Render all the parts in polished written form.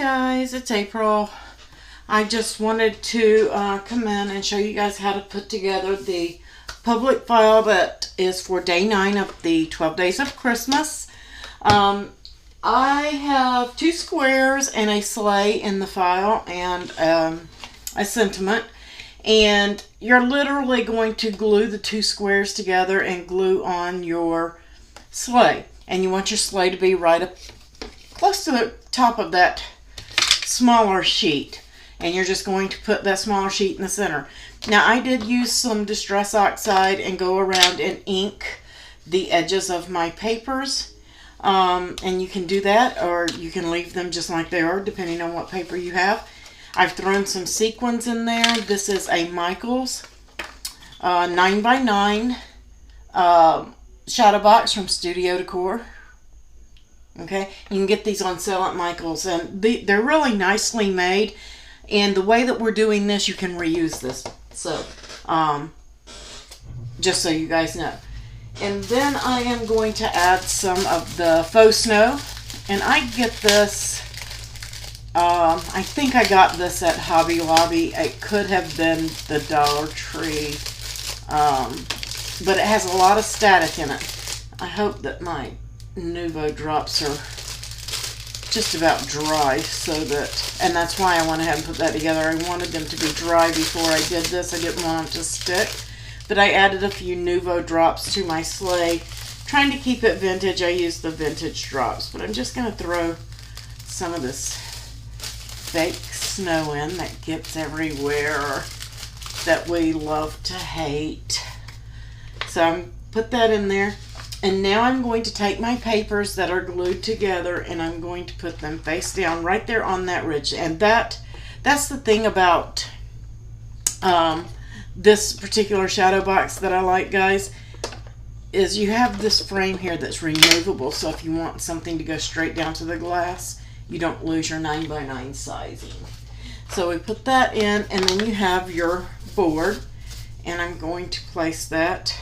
guys, it's April. I just wanted to come in and show you guys how to put together the public file that is for day 9 of the 12 days of Christmas. I have 2 squares and a sleigh in the file and a sentiment. And you're literally going to glue the 2 squares together and glue on your sleigh. And you want your sleigh to be right up close to the top of that smaller sheet. And you're just going to put that smaller sheet in the center. Now I did use some Distress Oxide and go around and ink the edges of my papers. And you can do that, or you can leave them just like they are depending on what paper you have. I've thrown some sequins in there. This is a Michaels 9x9 shadow box from Studio Decor. Okay, you can get these on sale at Michaels, and they're really nicely made. And the way that we're doing this, you can reuse this. So, just so you guys know. And then I am going to add some of the faux snow. And I get this, I think I got this at Hobby Lobby. It could have been the Dollar Tree. But it has a lot of static in it. I hope that my Nuvo drops are just about dry, so that, and that's why I went ahead and put that together. I wanted them to be dry before I did this. I didn't want them to stick, but I added a few Nuvo drops to my sleigh, trying to keep it vintage. I used the vintage drops, but I'm just going to throw some of this fake snow in that gets everywhere that we love to hate. So I'm put that in there. And now I'm going to take my papers that are glued together and I'm going to put them face down right there on that ridge. And that's the thing about this particular shadow box that I like, guys, is you have this frame here that's removable. So if you want something to go straight down to the glass, you don't lose your 9x9 sizing. So we put that in, and then you have your board. And I'm going to place that.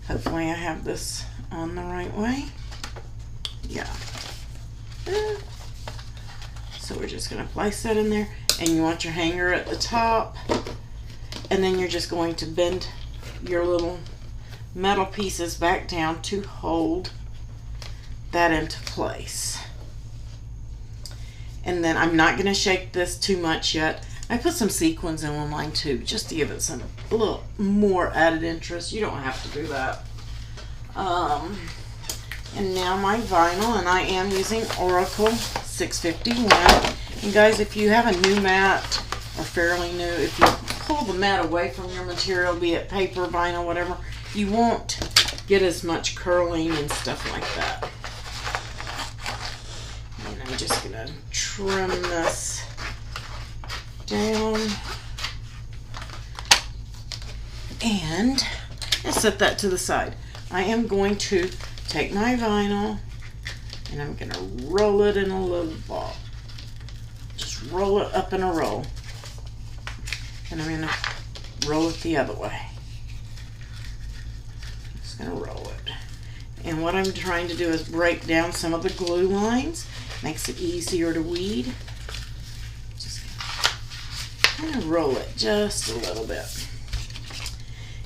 Hopefully I have this on the right way. Yeah. So we're just going to place that in there. And you want your hanger at the top. And then you're just going to bend your little metal pieces back down to hold that into place. And then I'm not going to shake this too much yet. I put some sequins in mine too, just to give it a little more added interest. You don't have to do that. And now my vinyl, and I am using Oracle 651. And guys, if you have a new mat, or fairly new, if you pull the mat away from your material, be it paper, vinyl, whatever, you won't get as much curling and stuff like that. And I'm just going to trim this down and set that to the side. I am going to take my vinyl and I'm going to roll it in a little ball. Just roll it up in a roll. And I'm going to roll it the other way. Just going to roll it. And what I'm trying to do is break down some of the glue lines. Makes it easier to weed. I'm going to roll it just a little bit.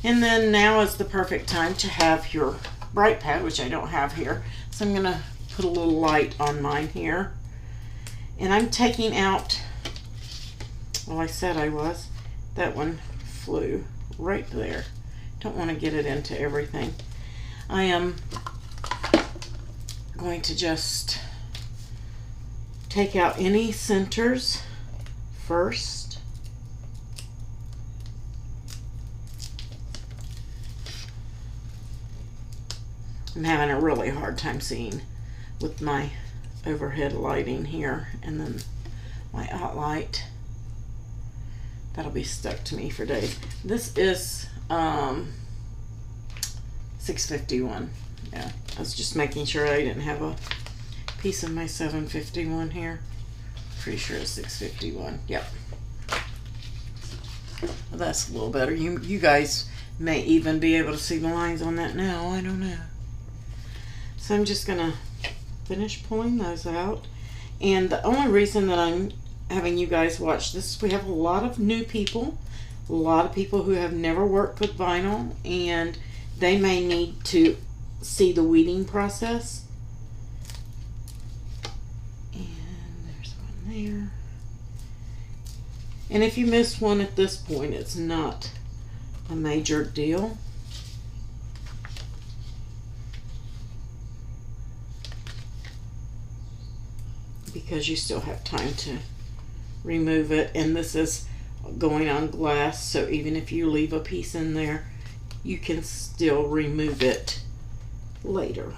And then now is the perfect time to have your bright pad, which I don't have here. So I'm going to put a little light on mine here. And I'm taking out, well, I said I was. That one flew right there. Don't want to get it into everything. I am going to just take out any centers first. I'm having a really hard time seeing with my overhead lighting here, and then my outlight. That'll be stuck to me for days. This is 651. Yeah, I was just making sure I didn't have a piece of my 751 here. Pretty sure it's 651. Yep. Well, that's a little better. You guys may even be able to see the lines on that now. I don't know. So I'm just going to finish pulling those out. And the only reason that I'm having you guys watch this, we have a lot of new people, a lot of people who have never worked with vinyl, and they may need to see the weeding process. And there's one there. And if you miss one at this point, it's not a major deal. Because you still have time to remove it, and this is going on glass, so even if you leave a piece in there, you can still remove it later.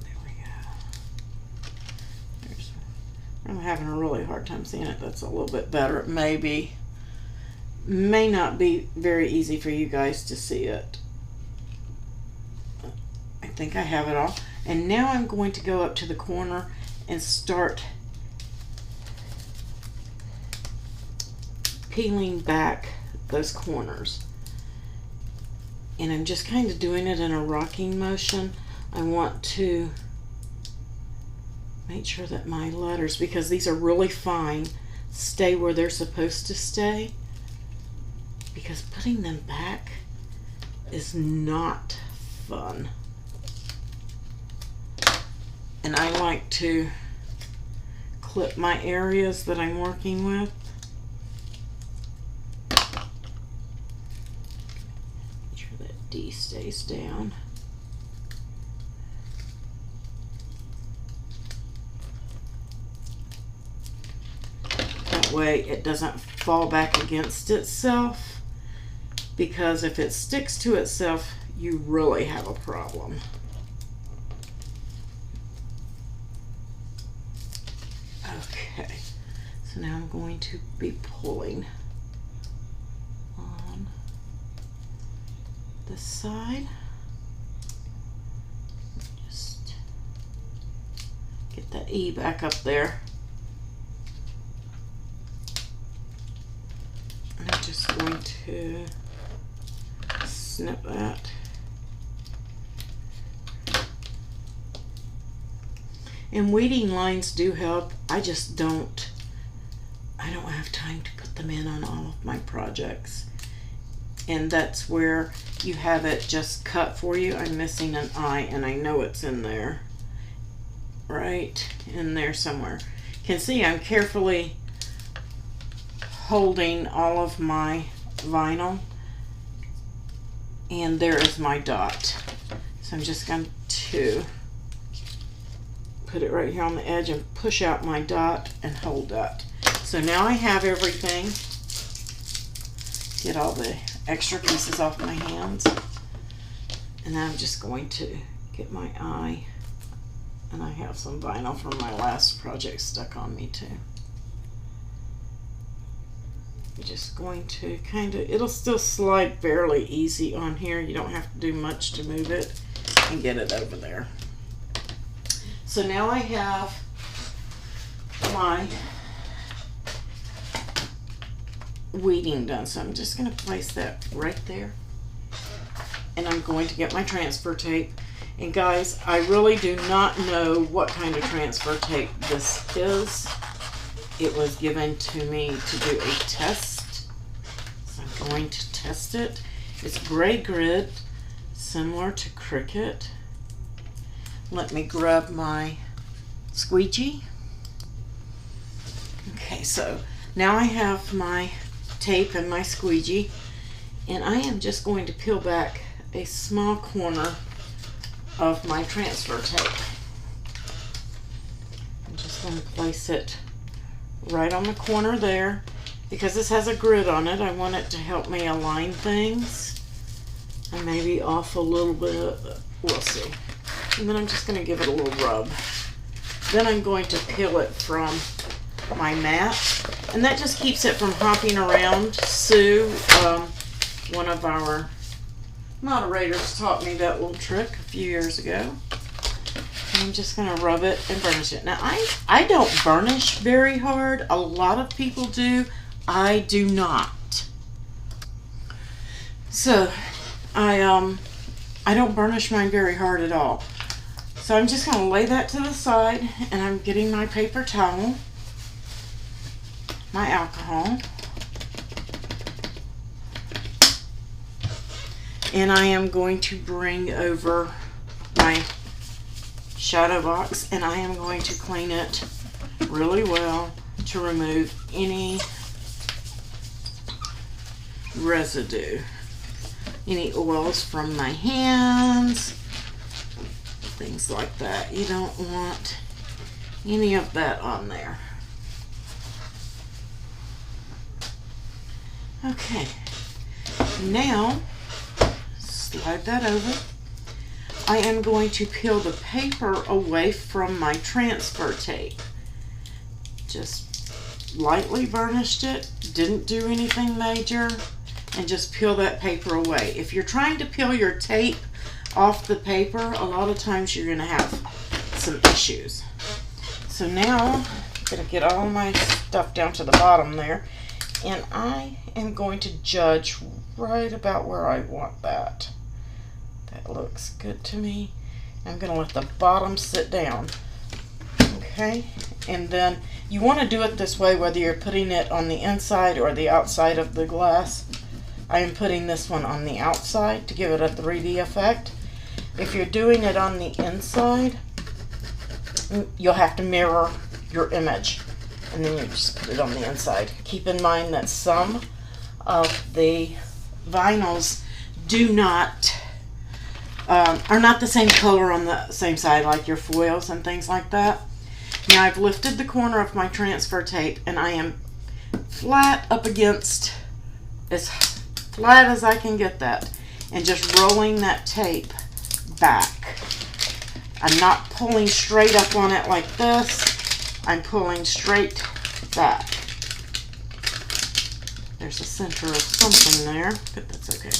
There we go. I'm having a really hard time seeing it. That's a little bit better. It may not be very easy for you guys to see it. I think I have it all. And now I'm going to go up to the corner and start peeling back those corners. And I'm just kind of doing it in a rocking motion. I want to make sure that my letters, because these are really fine, stay where they're supposed to stay. Because putting them back is not fun. And I like to clip my areas that I'm working with. Make sure that D stays down. That way it doesn't fall back against itself, because if it sticks to itself, you really have a problem. Okay, so now I'm going to be pulling on this side. Just get that E back up there. And I'm just going to snip that. And weeding lines do help. I don't have time to put them in on all of my projects. And that's where you have it just cut for you. I'm missing an I, and I know it's in there. Right in there somewhere. You can see I'm carefully holding all of my vinyl. And there is my dot. So I'm just going to put it right here on the edge and push out my dot and hold that. So now I have everything. Get all the extra pieces off my hands. And I'm just going to get my eye. And I have some vinyl from my last project stuck on me too. I'm just going to kind of, it'll still slide fairly easy on here. You don't have to do much to move it and get it over there. So now I have my weeding done. So I'm just going to place that right there. And I'm going to get my transfer tape. And guys, I really do not know what kind of transfer tape this is. It was given to me to do a test. So I'm going to test it. It's gray grid, similar to Cricut. Let me grab my squeegee. Okay, so now I have my tape and my squeegee, and I am just going to peel back a small corner of my transfer tape. I'm just going to place it right on the corner there. Because this has a grid on it, I want it to help me align things. I may be off a little bit, we'll see. And then I'm just going to give it a little rub. Then I'm going to peel it from my mat. And that just keeps it from hopping around. Sue, one of our moderators, taught me that little trick a few years ago. And I'm just going to rub it and burnish it. Now, I don't burnish very hard. A lot of people do. I do not. So, I don't burnish mine very hard at all. So I'm just going to lay that to the side, and I'm getting my paper towel, my alcohol, and I am going to bring over my shadow box, and I am going to clean it really well to remove any residue, any oils from my hands, things like that. You don't want any of that on there. Okay, now slide that over. I am going to peel the paper away from my transfer tape. Just lightly burnished it, didn't do anything major, and just peel that paper away. If you're trying to peel your tape off the paper, a lot of times you're going to have some issues. So now I'm going to get all my stuff down to the bottom there, and I am going to judge right about where I want that. That looks good to me. I'm going to let the bottom sit down. Okay, and then you want to do it this way whether you're putting it on the inside or the outside of the glass. I am putting this one on the outside to give it a 3D effect. If you're doing it on the inside, you'll have to mirror your image, and then you just put it on the inside. Keep in mind that some of the vinyls are not the same color on the same side, like your foils and things like that. Now I've lifted the corner of my transfer tape, and I am flat up against, as flat as I can get that, and just rolling that tape back. I'm not pulling straight up on it like this. I'm pulling straight back. There's a center of something there, but that's okay.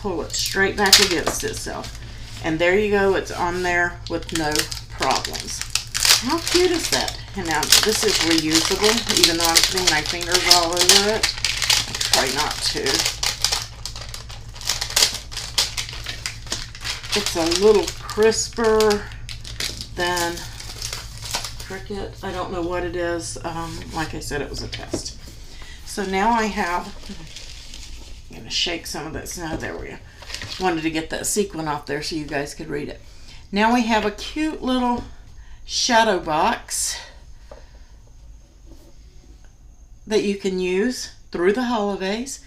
Pull it straight back against itself. And there you go, it's on there with no problems. How cute is that? And now this is reusable, even though I'm putting my fingers all over it. I try not to. It's a little crisper than Cricut. I don't know what it is. Like I said, it was a test. So now I have, I'm going to shake some of that snow. There we go. Wanted to get that sequin off there so you guys could read it. Now we have a cute little shadow box that you can use through the holidays.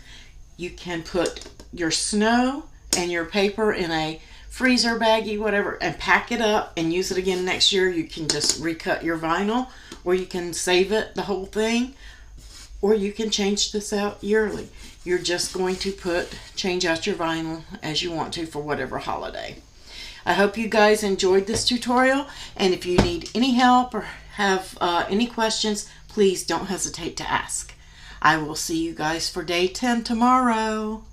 You can put your snow and your paper in a freezer baggie, whatever, and pack it up and use it again next year. You can just recut your vinyl, or you can save it, the whole thing, or you can change this out yearly. You're just going to change out your vinyl as you want to for whatever holiday. I hope you guys enjoyed this tutorial, and if you need any help or have any questions, please don't hesitate to ask. I will see you guys for day 10 tomorrow.